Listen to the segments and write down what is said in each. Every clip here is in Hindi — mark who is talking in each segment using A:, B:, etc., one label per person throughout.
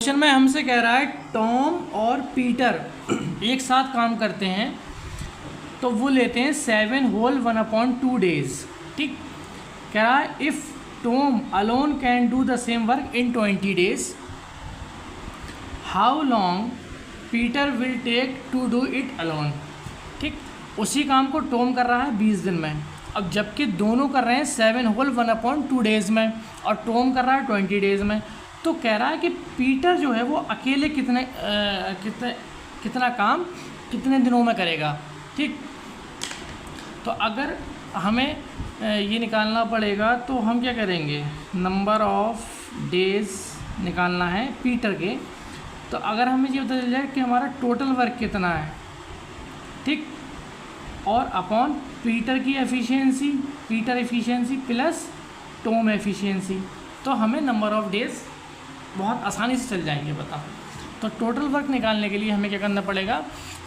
A: क्वेश्चन में हमसे कह रहा है टॉम और पीटर एक साथ काम करते हैं तो वो लेते हैं 7 होल 1/2 डेज। ठीक, कह रहा है if Tom alone can do the same work in 20 days, how long Peter will take to do it alone. ठीक, उसी काम को टॉम कर रहा है 20 दिन में, अब जबकि दोनों कर रहे हैं 7 होल 1/2 डेज में और टॉम कर रहा है 20 डेज में। तो कह रहा है कि पीटर जो है वो अकेले कितना काम कितने दिनों में करेगा। ठीक, तो अगर हमें ये निकालना पड़ेगा तो हम क्या करेंगे, नंबर ऑफ डेज निकालना है पीटर के। तो अगर हमें ये पता चल जाए कि हमारा टोटल वर्क कितना है, ठीक, और अपॉन पीटर की efficiency, Peter efficiency plus Tom efficiency, तो हमें नंबर ऑफ डेज बहुत आसानी से चल जाएंगे पता। तो टोटल वर्क निकालने के लिए हमें क्या करना पड़ेगा,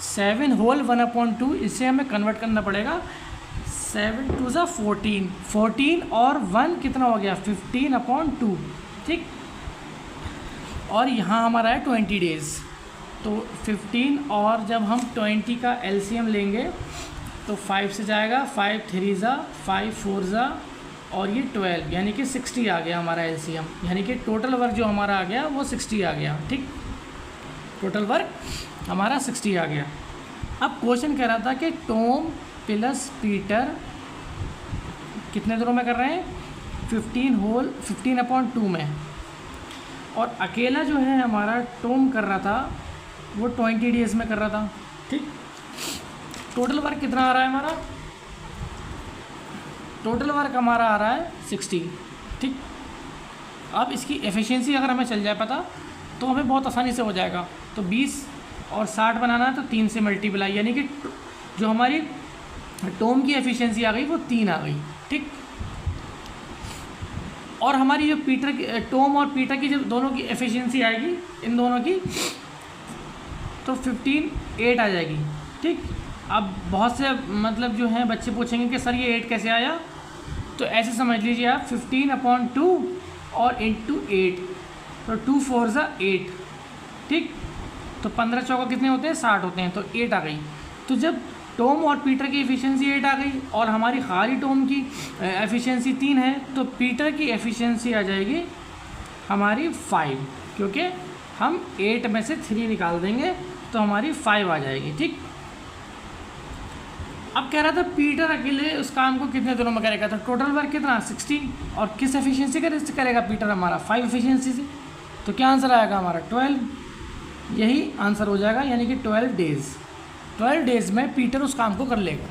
A: 7 होल 1/2, इसे हमें कन्वर्ट करना पड़ेगा 7 2 ज़ा 14 और 1 कितना हो गया 15/2। ठीक, और यहाँ हमारा है 20 डेज़, तो 15 और जब हम 20 का एलसीएम लेंगे तो 5 से जाएगा, 5 3 ज़ा 5 4 ज़ा और ये 12, यानी कि 60 आ गया हमारा एलसीएम, यानी कि टोटल वर्क जो हमारा आ गया वो 60 आ गया। ठीक, टोटल वर्क हमारा 60 आ गया। अब क्वेश्चन कह रहा था कि टॉम प्लस पीटर कितने दिनों में कर रहे हैं, 15/2 में, और अकेला जो है हमारा टॉम कर रहा था वो 20 डेज़ में कर रहा था। ठीक, टोटल वर्क कितना आ रहा है हमारा, टोटल वर्क हमारा आ रहा है 60। ठीक, अब इसकी एफिशिएंसी अगर हमें चल जाए पता तो हमें बहुत आसानी से हो जाएगा। तो 20 और 60 बनाना है तो 3 से मल्टीप्लाई, यानी कि जो हमारी टॉम की एफिशिएंसी आ गई वो 3 आ गई। ठीक, और हमारी जो पीटर की, टॉम और पीटर की जब दोनों की एफिशिएंसी आएगी इन दोनों की, तो 15 8 आ जाएगी। ठीक, अब बहुत से मतलब जो हैं बच्चे पूछेंगे कि सर ये 8 कैसे आया, तो ऐसे समझ लीजिए आप 15/2 और इंटू 8, तो 2 4 ज़ा 8। ठीक, तो 15 चौका कितने होते हैं 60 होते हैं, तो 8 आ गई। तो जब टॉम और पीटर की एफिशिएंसी 8 आ गई और हमारी खाली टॉम की एफिशिएंसी 3 है, तो पीटर की एफिशिएंसी आ जाएगी हमारी 5, क्योंकि हम 8 में से 3 निकाल देंगे तो हमारी 5 आ जाएगी। ठीक, अब कह रहा था पीटर अकेले उस काम को कितने दिनों में करेगा, तो टोटल वर्क कितना 60, और किस एफिशिएंसी से करेगा पीटर हमारा 5 एफिशिएंसी से, तो क्या आंसर आएगा हमारा 12, यही आंसर हो जाएगा, यानी कि 12 डेज़ में पीटर उस काम को कर लेगा।